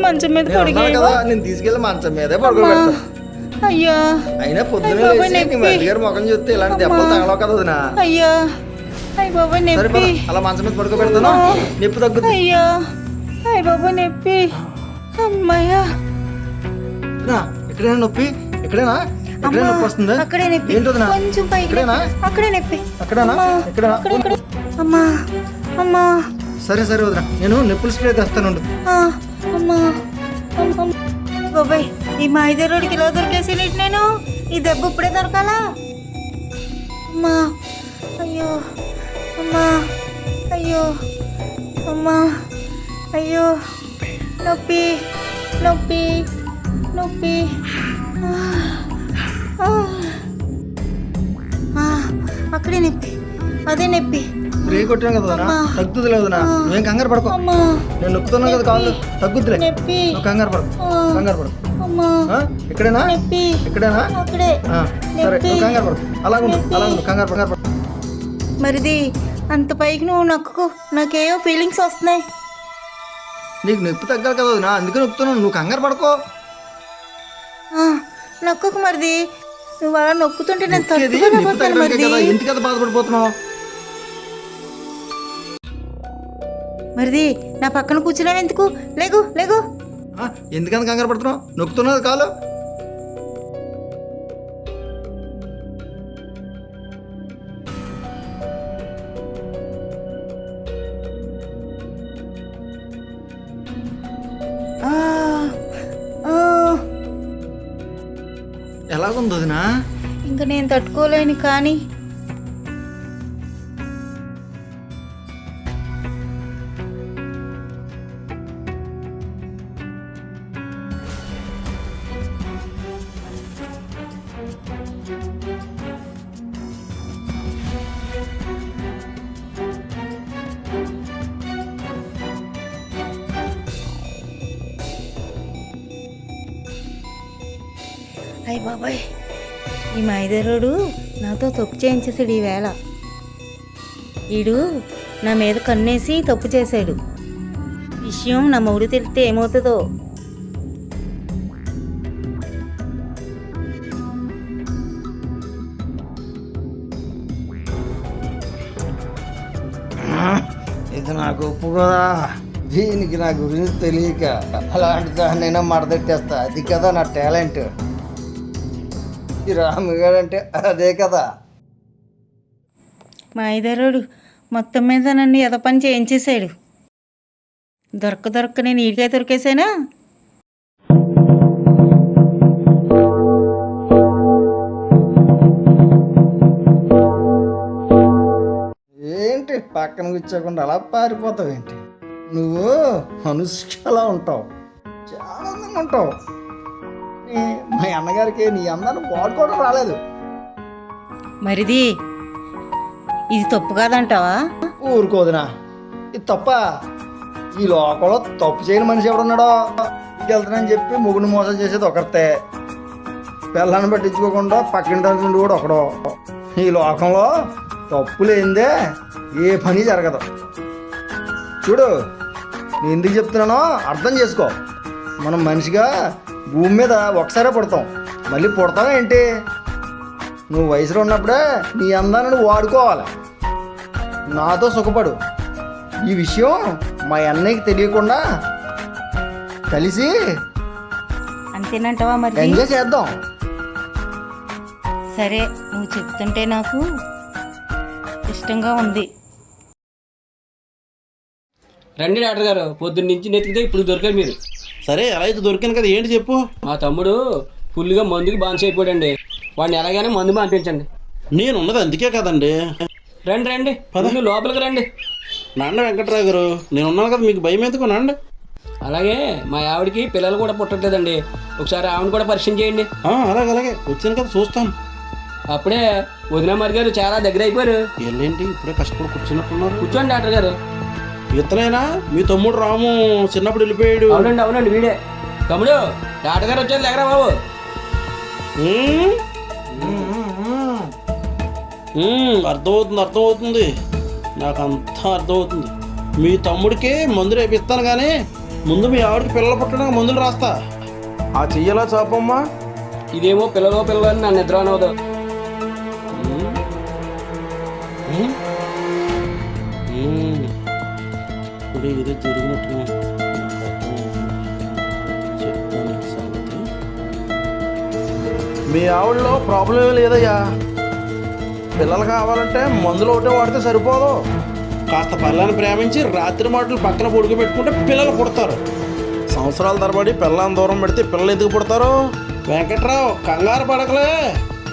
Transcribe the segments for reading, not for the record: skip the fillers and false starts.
మంచం మీద నేను ఉన్నాను కదా, నేను తీసుకెళ్ళి మంచం మీదే పడుకోబెడతా. అయ్యా అయినా పొద్దున్నే లేచి నీ మధ్య గారి ముఖం చూస్తే ఇలాంటి దెబ్బలు తగలవు కదా వదినా. అయ్యా అయ్య బాబా సరే నొప్పి. పద, అలా మంచం మీద పడుకోబెడతాను, నొప్పి తగ్గుద్ది. అయ్యా అయ్య బాబా నొప్పి. అమ్మాయ్యా ఎక్కడైనా నొప్పి? ఎక్కడైనా ఎక్కడైనా నొప్పి వస్తుంది? అక్కడే నొప్పి. ఏంటి వదినా? కొంచెం పైకి ఎక్కడేనా? అక్కడే నొప్పి. ఎక్కడైనా ఎక్కడైనా? అక్కడ. అమ్మా అమ్మా. సరే సరే వదినా, నేను నొప్పులు స్ప్రే తెస్తాను. అమ్మా బాబాయ్, ఈ మా ఐదరోడికి ఇలా దొరికేసి నేను ఈ దెబ్బ ఇప్పుడే దొరకాలా? అమ్మా అయ్యో అమ్మా అయ్యో అమ్మా అయ్యో నొప్పి నొప్పి నొప్పి. అక్కడే నొప్పి, అదే నొప్పి. స్ప్రే కొట్టాను కదా వదినా, తగ్గుతుంది వదినా, నువ్వేం కంగారు పడుకో. అమ్మా నేను నొక్కుతున్నాను కదా కాళ్ళు, తగ్గుద్దిలే, నొప్పి. నువ్వు కంగారు పడకు, కంగారు పడకు. అమ్మా ఎక్కడైనా నొప్పి. ఎక్కడైనా? అక్కడే సరే నువ్వు కంగారు పడకు, అలాగుండు అలాగుండు, కంగారు కంగారు పడకు. మరిది అంత పైకి నువ్వు నొక్కకు, నాకేవో ఫీలింగ్స్ వస్తున్నాయి. నీకు నొప్పి తగ్గాలి కదా వదినా, అందుకే నొక్కుతున్నాను, నువ్వు కంగారు పడుకో. నొక్కకు మరిది, నువ్వు అలా నొక్కుతుంటే నేను నొక్కేది నొప్పి తట్టుకోలేకపోతాను తగ్గడానికే మరిది. కదా, ఎందుకు కదా బాధపడిపోతున్నావు? మరిది నా పక్కన కూర్చున్నావు ఎందుకు? లేగు లేగు. ఎందుకంత కంగారు పడుతున్నావు? నొక్కుతున్నది కాలు. ఎలాగుంది వదినా? ఇంకా నేను తట్టుకోలేను కానీ అయ్య బాబాయ్, ఈ మైదరోడు నాతో తప్పు చేయించేసాడు ఈవేళ. వీడు నా మీద కన్నేసి తప్పు చేశాడు. విషయం నా మొగుడు తెలిస్తే ఏమవుతుందో. ఇది నాకు ఒప్పు కదా, దీనికి నా గురించి తెలియక అలాంటి దాన్నైనా మడదెట్టేస్తా. అది కదా నా టాలెంట్. ఈ రాముగారు అంటే అదే కదా. మా ఐదరోడు మొత్తం మీద నన్ను ఎద పని చేయించేశాడు. దొరక్క నేను ఈడికే దొరికేసానా? ఏంటి పక్కన కూర్చోకుండా అలా పారిపోతావు ఏంటి? నువ్వు అనుష్కలా ఉంటావు, చాలా అందంగా ఉంటావు. మా అన్నగారికి నీ అందాన్ని వాడుకోవడం రాలేదు. మరిది ఇది తప్పు కాదంటావా? ఊరుకోదునా, ఇది తప్ప. ఈ లోకంలో తప్పు చేయని మనిషి ఎవడున్నాడో? వెళ్తానని చెప్పి మొగుడు మోసం చేసేది ఒకరితే, పిల్లని పట్టించుకోకుండా పక్కన దాని కూడా ఒకడో. ఈ లోకంలో తప్పు లేనిదే ఏ పని జరగదు. చూడు, నేను ఎందుకు చెప్తున్నానో అర్థం చేసుకో. మనం మనిషిగా భూమి మీద ఒకసారే పుడతాం, మళ్ళీ పుడతాం ఏంటి? నువ్వు వయసులో ఉన్నప్పుడే నీ అందాన్ని నువ్వు వాడుకోవాలి. నాతో సుఖపడు. ఈ విషయం మా అన్నయ్యకి తెలియకుండా కలిసి అంతేనంటావా? మరి ఎంజాయ్ చేద్దాం. సరే, నువ్వు చెప్తుంటే నాకు ఇష్టంగా ఉంది. రండి డాక్టర్ గారు, పొద్దున్న నుంచి నెతికితే ఇప్పుడు దొరికారు మీరు. సరే, ఎలా అయితే దొరికాను కదా, ఏంటి చెప్పు. మా తమ్ముడు ఫుల్గా మందుకి బాన్స్ అయిపోయాడండి. వాడిని ఎలాగైనా మందు పంపించండి. నేను ఉన్నది అందుకే కదండి. రండి రండి, పదవి లోపలికి రండి. నాన్న వెంకట్రావు గారు, నేను ఉన్నాను కదా, మీకు భయం ఎందుకు? నాండి. అలాగే మా ఆవిడకి పిల్లలు కూడా పుట్టట్లేదండి, ఒకసారి ఆవిడని కూడా పరిచయం చేయండి. అలాగే వచ్చాను కదా, చూస్తాను. అప్పుడే వదిన మరి గారు చాలా దగ్గర అయిపోయారు. ఏంటి ఇప్పుడే కష్టపడి కూర్చున్నట్టున్నారు? కూర్చోండి డాక్టర్ గారు. ఇతనైనా మీ తమ్ముడు రాము చిన్నప్పుడు వెళ్ళిపోయాడు? అవునండి అవునండి, వీడే. తమ్ముడు, డాక్టర్ గారు వచ్చారు, లేకరా బాబు. అర్థమవుతుంది, నాకు అంతా అర్థమవుతుంది. మీ తమ్ముడికి మందు రేపిస్తాను కానీ ముందు మీ ఆవిడకి పిల్లలు పుట్టడానికి మందులు రాస్తా. ఆ చెయ్యలా చాపమ్మా. ఇదేమో పిల్లలు అని నా నిద్ర అనవదు. ఇప్పుడు ఏదో జరిగినట్టు చెప్తాను సంగతి. మీ ఆవిడలో ప్రాబ్లం ఏమీ లేదయ్యా. పిల్లలు కావాలంటే మందులు ఒకటే వాడితే సరిపోదు. కాస్త పిల్లని ప్రేమించి రాత్రి మాటలు పక్కన పడుకోబెట్టుకుంటే పిల్లలు పుడతారు. సంవత్సరాల తరబడి పిల్లని దూరం పెడితే పిల్లలు ఎందుకు పుడతారు? వెంకట్రావు, కంగారు పడకలే,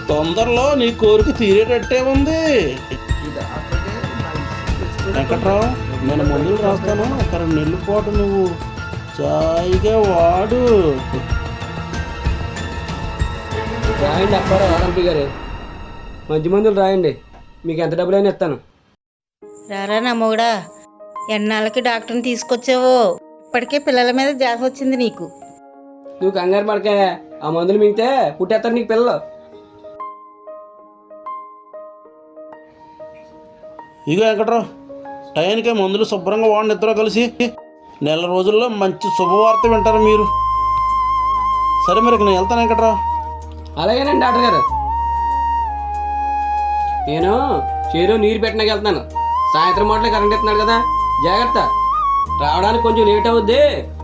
తొందరలో నీ కోరిక తీరేటట్టే ఉంది. వెంకట్రావు, నేను మందులు రాస్తాను, ఒక 2 నెలల పాటు నువ్వు చాయిగా వాడు. రాయండి అప్పారావు ఆర్ఎంపీ గారు, మంచి మందులు రాయండి, మీకు ఎంత డబ్బులైనా ఇస్తాను. రారా నా మొగుడా, ఎన్నాళ్ళకి డాక్టర్ని తీసుకొచ్చావో. ఇప్పటికే పిల్లల మీద జాస్ వచ్చింది నీకు. నువ్వు కంగారు పడకే, ఆ మందులు మింగితే పుట్టేస్తారు నీకు పిల్లలు. ఇగో వెంకట్రావు, టైంకే మందులు శుభ్రంగా వాడిని ఇద్దరు కలిసి నెల రోజుల్లో మంచి శుభవార్త వింటారు మీరు. సరే మరి నేను వెళ్తాను వెంకట్రావు. అలాగేనండి డాక్టర్ గారు. నేను చేరు నీరు పెట్టడానికి వెళ్తున్నాను. సాయంత్రం మాటలే కరెంట్ ఇస్తున్నాడు కదా, జాగ్రత్త. రావడానికి కొంచెం లేట్ అవుద్ది.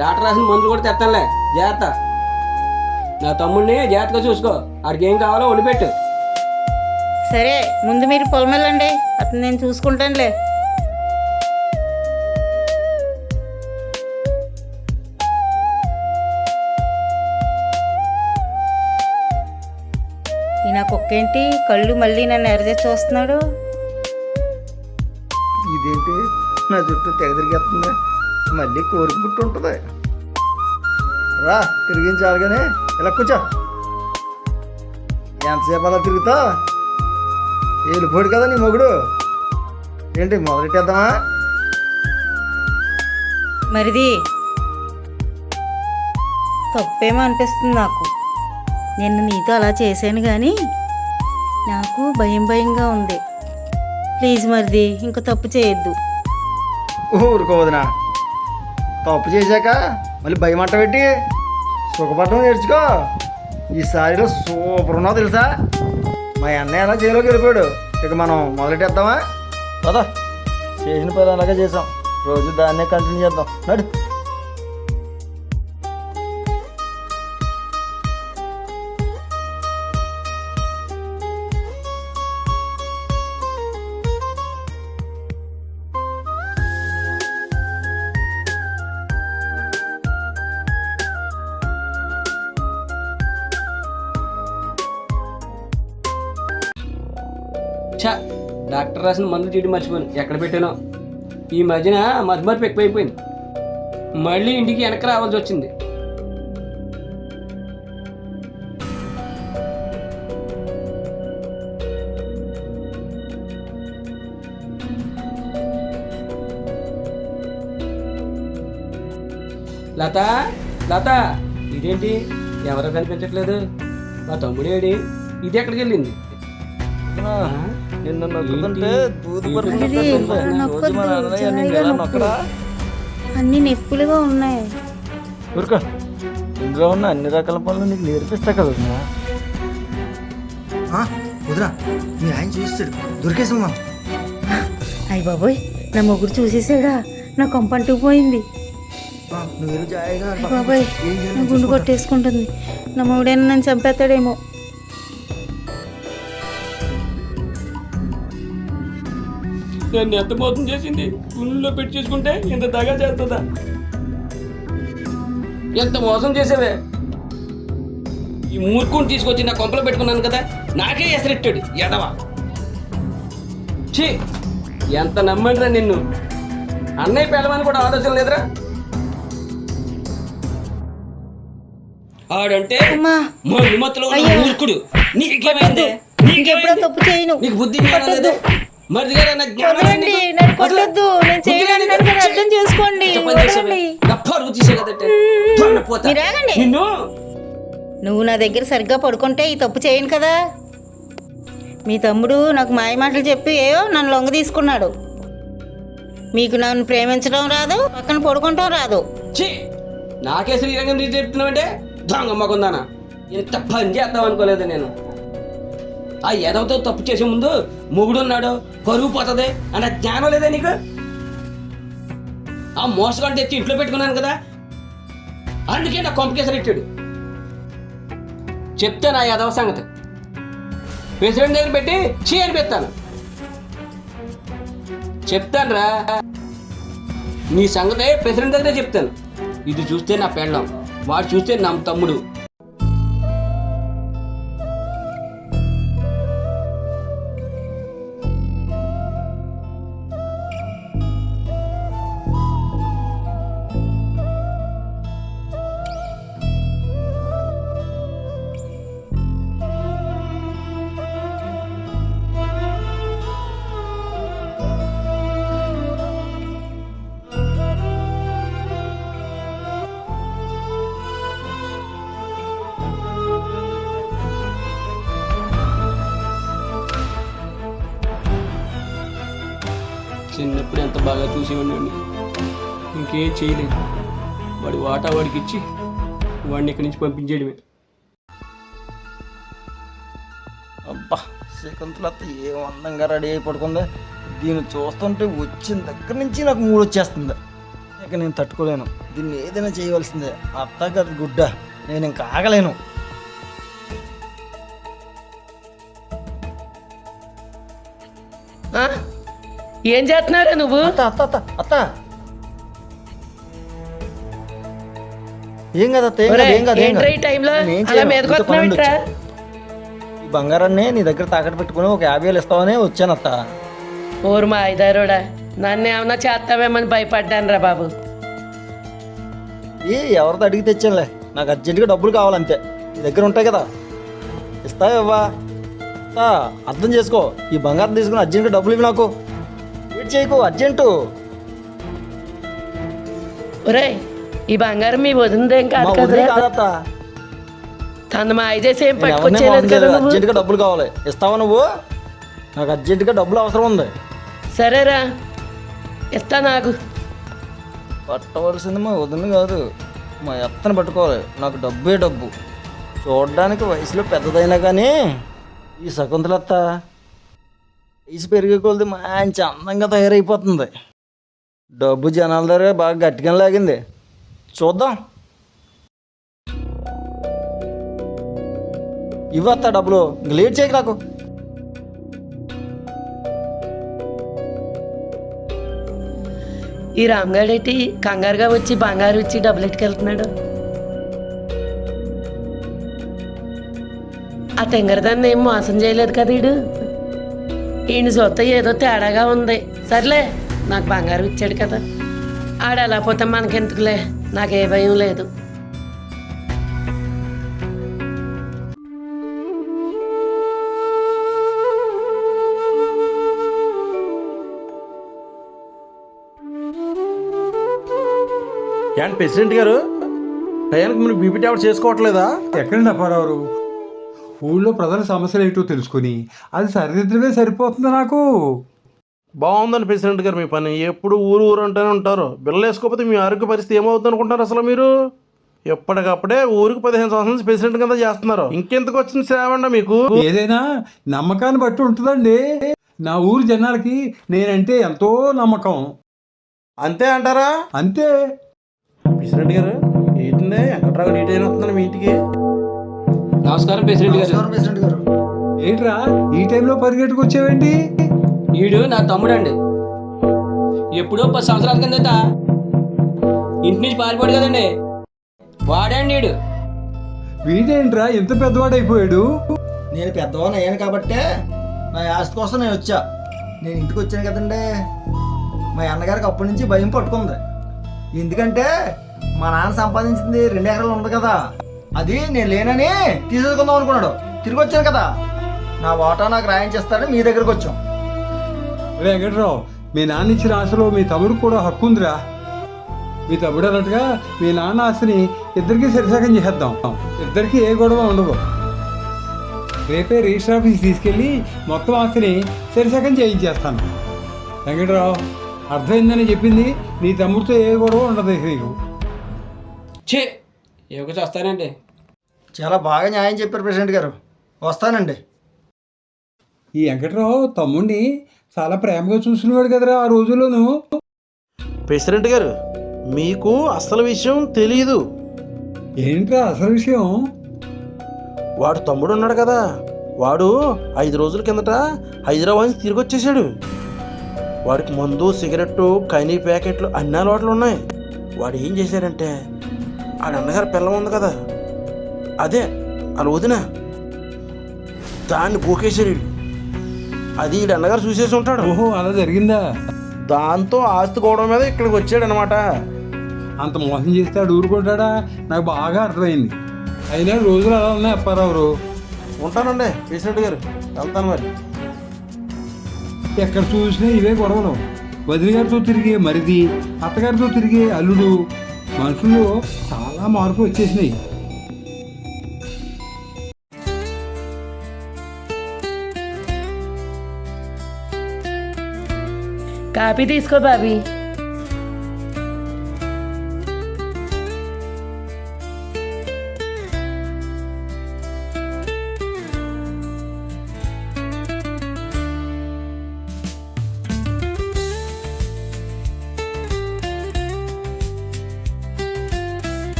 డాక్టర్ రాసిన మందులు కూడా తెస్తానులే, జాగ్రత్త. నా తమ్ముడిని జాగ్రత్తగా చూసుకో, ఆడికి ఏం కావాలో వండిపెట్టు. సరే, ముందు మీరు పొలం వెళ్ళండి, అతను నేను చూసుకుంటానులే. ఈ నా కుక్కేంటి కళ్ళు మళ్ళీ నన్ను ఎరచేసి చూస్తున్నాడు. ఇదేంటి నా చుట్టూ తెగ తిరిగేస్తుంది, మళ్ళీ కోరిక పుట్టి ఉంటుంది. రా తిరిగించాలి కానీ ఇలా కూర్చో. ఎంతసేపు అలా తిరుగుతా? వెళ్ళిపోడు కదా నీ మొగుడు. ఏంటి మొదలెట్టేద్దామా? మరిది తప్పేమో అనిపిస్తుంది నాకు. నేను నీతో అలా చేశాను కానీ నాకు భయంగా ఉంది. ప్లీజ్ మరిది, ఇంకో తప్పు చేయొద్దు. ఊరుకోవద్దునా, తప్పు చేశాక మళ్ళీ భయమంట పెట్టి సుఖపడడం నేర్చుకో. ఈసారిలో సూపర్ ఉన్నావు తెలుసా. మా అన్నయ్య అలా జైల్లోకి వెళ్ళిపోయాడు. ఇక మనం మొదలెట్టేద్దామా? పదా, చేసిన పని అలాగే చేసాం, రోజు దాన్నే కంటిన్యూ చేద్దాం. నడు. ఛా, డాక్టర్ రాసిన మందులు చీటి మర్చిపోయాను, ఎక్కడ పెట్టానో. ఈ మధ్యన మతిమరుపు ఎక్కువైపోయింది, మళ్ళీ ఇంటికి వెనక్కి రావాల్సి వచ్చింది. లత, లత, ఇదేంటి ఎవరో కనిపించట్లేదు? మా తమ్ముడేడి? ఇది ఎక్కడికి వెళ్ళింది? నిన్ను నొక్కుతుంటే దూది మరిది, నొక్కొద్దు, జాయిగా నొక్కు. అన్ని నొప్పులుగా ఉన్నాయి. ఊరుకో, ఇందులో ఉన్న అన్ని రకాల పనులు నీకు నేర్పిస్తా కదా వదినా. మీ ఆయన చూస్తాడు, దొరికేసమ్మా. అయ్య బాబోయ్, నా మొగుడు చూసేసాడా? నా కొంపంటూ పోయింది. నువ్వు జాయిగా బాబాయ్, నా గుండు కొట్టేసుకుంటుంది. నా మొగుడైనా నన్ను చంపేస్తాడేమో. నన్ను ఎంత మోసం చేసింది, గుండెలో పెట్టి చేసుకుంటే ఇంత దగా చేస్తుందా? ఎంత మోసం చేసేవే. ఈ మూర్ఖుని తీసుకొచ్చి నా కొంపలో పెట్టుకున్నాను కదా, నాకే ఎసరెట్టాడు ఎదవా. ఛీ, ఎంత నమ్మండిరా నిన్ను. అన్నయ్య పెళ్ళమని కూడా ఆలోచన లేదురా. ఆడంటే మత్తులో ఉన్న మూర్ఖుడు. నీకేమైంది? ఇంకెప్పుడో తప్పు చేయను. నీకు బుద్ధి జ్ఞానం లేదు. మరి వదలండి, నన్ను కొట్టొద్దు. నేను చేయడానికి నన్ను అర్థం చేసుకోండి. వదలండి. మీరు ఆగండి. నువ్వు నా దగ్గర సరిగ్గా పడుకుంటే ఈ తప్పు చేయను కదా. మీ తమ్ముడు నాకు మాయ మాటలు చెప్పి ఏయో నన్ను లొంగ తీసుకున్నాడు. మీకు నన్ను ప్రేమించడం రాదు, పక్కన పడుకుంటాం రాదు. నాకే శ్రీరంగం తీసి చెప్తున్నావంటే దొంగమ్మకుందానా ఇంత పని చేద్దాం అనుకోలేదు నేను. ఆ ఎదవతో తప్పు చేసే ముందు మొగుడు ఉన్నాడు పరుగు పోతుంది అన్న జ్ఞానం లేదా నీకు? ఆ మోసగాడు తెచ్చి ఇంట్లో పెట్టుకున్నాను కదా, అందుకే నా కొంపకేసరి ఇచ్చాడు. చెప్తాను ఆ ఎదవ సంగతి, ప్రెసిడెంట్ దగ్గర పెట్టి అనిపిస్తాను. చెప్తాను రా నీ సంగతే ప్రెసిడెంట్ దగ్గరే చెప్తాను. ఇది చూస్తే నా పెళ్ళం, వాడు చూస్తే నా తమ్ముడు. చిన్నప్పుడు ఎంత బాగా చూసేవాడిని, ఇంకేం చేయలేదు. వాడి వాటా వాడికి ఇచ్చి వాడిని ఇక్కడి నుంచి పంపించేయడమే. అబ్బా శకుంతలత్త ఏం అందంగా రెడీ అయి పడుకుంది. దీన్ని చూస్తుంటే వచ్చిన దగ్గర నుంచి నాకు మూడు వచ్చేస్తుంది. ఇక నేను తట్టుకోలేను, దీన్ని ఏదైనా చేయవలసిందే. అత్త కదా గుడ్డ, నేను ఇంకా ఆగలేను. ఏం చేస్తున్నారా నువ్వు? అత్త అత్త అత్త అత్త ఏం కదా అత్త, ఏం కాదు, ఏం కాదు, ఏం కాదు. ఏంట్రా ఈ టైంలో నేనేం అలా చేయను, మీదకి ఇంత పని ఉండి వస్తున్నావేంట్రా? వచ్చా. ఈ బంగారాన్ని నీ దగ్గర తాకట్టు పెట్టుకుని ఒక 50,000 ఇస్తావనే వచ్చాను అత్త. ఓరు మా ఐదారోడా, నన్ను ఏమన్నా చేస్తావేమని భయపడ్డాను రా బాబు. ఎవరితో అడిగి తెచ్చానులే, నాకు అర్జెంటుగా డబ్బులు కావాలంతే. నీ దగ్గర ఉంటాయి కదా, ఇస్తావా? అర్థం చేసుకో, ఈ బంగారం తీసుకుని అర్జెంటుగా డబ్బులు ఇవి నాకు. వెయిట్ చేయకు, అర్జెంటు. ఒరేయ్, ఈ బంగారం మీ వదినదేం మా కాదు వదిలే కదా? కాదత్త, తను మా ఐదు చేసి ఏం నేను ఎవరిని పట్టుకొచ్చేయలేదు మోసం కదా చేయలేదు. నువ్వు? అర్జెంటుగా డబ్బులు కావాలి, ఇస్తావా నువ్వు? నాకు అర్జెంటుగా డబ్బులు అవసరం ఉంది. సరేరా, ఇస్తా. నాకు పట్టవలసింది మా వదిన కాదు, మా ఎత్తను పట్టుకోవాలి. నాకు డబ్బే డబ్బు. చూడడానికి వయసులో పెద్దదైనా కానీ ఈ శకుంతలత్త వయసు పెరిగే కొలది మంచి అందంగా తయారైపోతుంది. డబ్బు జనాల దగ్గర బాగా గట్టిగా లాగింది. చూద్దాం. ఇవ్వత్తా డబ్బులు, ఇంక లేట్ చేయకు నాకు. ఈ రామ్గాడేటి కంగారుగా వచ్చి బంగారు ఇచ్చి డబ్బులు ఎట్టుకెళ్తున్నాడు? ఆ తెంగరదాన్ని ఏం మోసం చేయలేదు కదా వీడు. ఈయన చూస్తే ఏదో తేడాగా ఉంది. సర్లే, నాకు బంగారం ఇచ్చాడు కదా, ఆడ ఎలా పోతే మనకెందుకులే, నాకే భయం లేదు. ఏంటి ప్రెసిడెంట్ గారు, టయానికి మీరు బీపీ టాబ్లెట్ చేసుకోవట్లేదా? ఎక్కడండి అప్పారావు? ఊళ్ళో ప్రజల సమస్యలు ఏంటో తెలుసుకుని అది సరిదిద్దడమే సరిపోతుంది నాకు. బాగుందండి ప్రెసిడెంట్ గారు మీ పని. ఎప్పుడు ఊరు ఊరు అంటూనే ఉంటారు. బిల్లలు వేసుకోకపోతే మీ ఆరోగ్య పరిస్థితి ఏమవుతుంది అనుకుంటారు అసలు మీరు? ఎప్పటికప్పుడే ఊరికి 15 సంవత్సరాల నుంచి ప్రెసిడెంట్ కింద చేస్తున్నారు. ఇంకెంతకు వచ్చింది సేవ అండి మీకు? ఏదైనా నమ్మకాన్ని బట్టి ఉంటుందండి. నా ఊరు జనాలకి నేనంటే ఎంతో నమ్మకం. అంతే అంటారా? అంతే. ప్రెసిడెంట్ గారు ఏంటండి వెంకట్రావు డీట్ అయిన వస్తున్నాను మీ ఇంటికి. నమస్కారం ప్రెసిడెంట్ గారు. నమస్కారం ప్రెసిడెంట్ గారు. ఏంట్రా ఈ టైంలో పరిగెట్టుకు వచ్చావేంటి? వీడు నా తమ్ముడు అండి. ఎప్పుడో 10 సంవత్సరాల కిందట ఇంటి నుంచి పారిపోయాడు కదండి, వాడండి వీడు. వీడేంట్రా ఇంత పెద్దవాడైపోయాడు? నేను పెద్దవాడిని అయ్యాను కాబట్టే నా ఆస్తి కోసం నేను వచ్చా. నేను ఇంటికి వచ్చాను కదండి, మా అన్నగారికి అప్పటి నుంచి భయం పట్టుకుంది. ఎందుకంటే మా నాన్న సంపాదించింది 2 ఎకరాలు ఉంది కదా, అది నేను లేనని తీసేసుకుందాం అనుకున్నాడు. తిరిగి వచ్చాను కదా, నా వాటా నాకు రాయించేస్తాడని మీ దగ్గరకు వచ్చాం. వెంకట్రావు, మీ నాన్న ఇచ్చిన ఆశలో మీ తమ్ముడికి కూడా హక్కు ఉందిరా. మీ తమ్ముడు అన్నట్టుగా మీ నాన్న ఆస్తిని ఇద్దరికీ సరిసగం చేసేద్దాం. ఇద్దరికీ ఏ గొడవ ఉండదు. రేపే రిజిస్టర్ ఆఫీస్కి తీసుకెళ్ళి మొత్తం ఆస్తిని సరిసగం చేయించేస్తాను. వెంకట్రావు, అర్థమైందని చెప్పింది. నీ తమ్ముడితో ఏ గొడవ ఉండదు నీకు. ఛే ఏకొచ్చి వస్తానండి. చాలా బాగా న్యాయం చెప్పారు ప్రెసిడెంట్ గారు. వస్తానండి. ఈ వెంకట్రావు తమ్ముడిని చాలా ప్రేమగా చూసుకునేవాడు కదరా ఆ రోజుల్లోనూ. ప్రెసిడెంట్ గారు, మీకు అసలు విషయం తెలీదు. ఏంట్రా అసలు విషయం? వాడు తమ్ముడు ఉన్నాడు కదా, వాడు 5 రోజుల కిందట హైదరాబాద్ నుంచి తిరిగి వచ్చేసాడు. వాడికి మందు, సిగరెట్టు, కైనీ ప్యాకెట్లు అన్ని అలవాట్లు ఉన్నాయి. వాడు ఏం చేశాడంటే, ఆడ అన్నగారు పిల్ల ఉంది కదా, అదే అలా వదిన, దాన్ని గోకేశాడు వీడు. అది వీడు అన్నగారు చూసేసి ఉంటాడు. ఓహో, అలా జరిగిందా? దాంతో ఆస్తి గొడవ మీద ఇక్కడికి వచ్చాడు అనమాట. అంత మోసం చేస్తే ఆడు ఊరుకుంటాడా? నాకు బాగా అర్థమైంది. అయినా రోజులు అలా ఉన్నాయి అప్పారావు. ఉంటానండి ప్రెసిడెంట్ గారు, వెళ్తాను మరి. ఎక్కడ చూసినా ఇవే గొడవలు. వదిలి గారితో తిరిగే మరిది, అత్తగారితో తిరిగే అల్లుడు, మనుషుల్లో చాలా మార్పులు వచ్చేసినాయి. కాపీ తీసుకో బాబీ.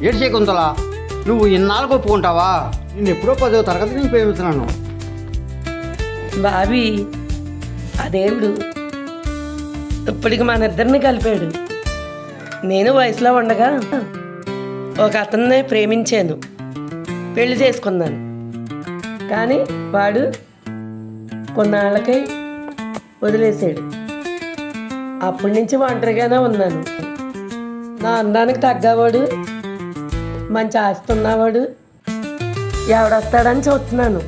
ఏడు శకుంతలా, నువ్వు ఇన్నాళ్ళకు ఒప్పుకుంటావా? నేను ఎప్పుడో 10వ తరగతి నుంచి ప్రేమిస్తున్నాను. బాబీ, ఆ దేవుడు ఇప్పటికి మన ఇద్దరిని కలిపాడు. నేను వయసులో ఉండగా ఒక అతన్నే ప్రేమించాను, పెళ్లి చేసుకున్నాను. కానీ వాడు కొన్నాళ్ళకై వదిలేసాడు. అప్పటి నుంచి ఒంటరిగానే ఉన్నాను. నా అందానికి తగ్గవాడు, మంచి ఆస్తి ఉన్నవాడు ఎవడొస్తాడని చూస్తున్నాను.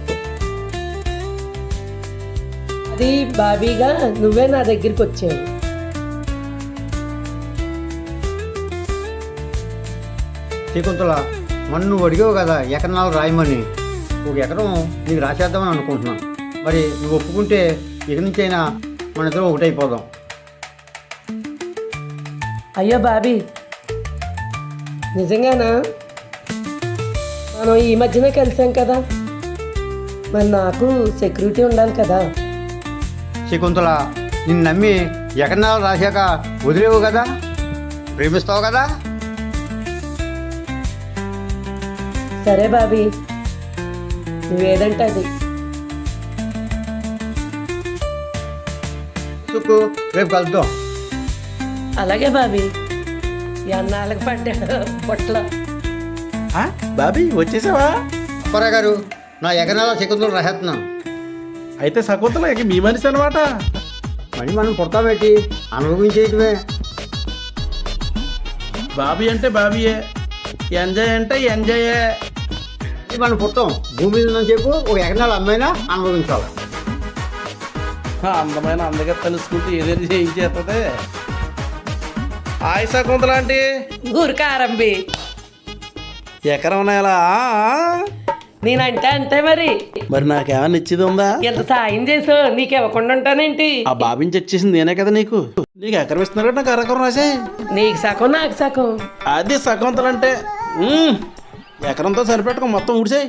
అది బాబీగా నువ్వే నా దగ్గరికి వచ్చావు. శకుంతల, మొన్న నువ్వు అడిగావు కదా ఎకరాలు రాయమని. 1 ఎకరం నీకు రాసేద్దామని అనుకుంటున్నాను. మరి నువ్వు ఒప్పుకుంటే ఇక నుంచైనా మన ఇద్దరం ఒకటైపోదాం. అయ్యో బాబీ, నిజంగానా? మనం ఈ మధ్యనే కలిసాం కదా, మరి నాకు సెక్యూరిటీ ఉండాలి కదా. శకుంతల, నిన్ను నమ్మి ఎకరాలు రాశాక వదిలేవు కదా, ప్రేమిస్తావు కదా. సరే బాబీ, నువ్వేదంటే అది. చుక్కు, రేపు కలుద్దాం. అలాగే బాబీ, ఎన్నాళ్ళకి పడ్డా పొట్ల. బాబీ వచ్చేసావా? అప్పారా గారు, నా ఎకరాల శకుంతలు రాసేస్తున్నాను. అయితే శకుంతల ఇక మీ మనిషి అనమాట. మరి మనం పుడతామేంటి, అనుభవించేయటమే. బాబీ అంటే బాబీయే, ఎంజాయ్ అంటే ఎంజాయే. మనం పుట్టాం, భూమి మీద ఉన్న చెప్పు 1 ఎకరాలు అమ్మైనా అనుభవించాలి. అందమైన అందగా తెలుసుకుంటే ఏదైనా చేయించేస్తుంది. Hi Shakuntala aunty. ఊరు కారంబి, ఎకరం నేలా? నేనంటే అంతే మరి. మరి నాకేమన్నా ఇచ్చేది ఉందా? ఎంత సాయం చేసావు, నీకు ఇవ్వకుండా ఉంటానేంటి? ఆ బాబీని తెచ్చేసింది నేనే కదా నీకు. నీకు ఎకరం ఇస్తున్నారు, నాకు అరెకరం రాసే. నీకు సగం నాకు సగం. అది శకుంతల అంటే. ఎకరంతో సరిపెట్టుకో, మొత్తం ఊడిసాయి.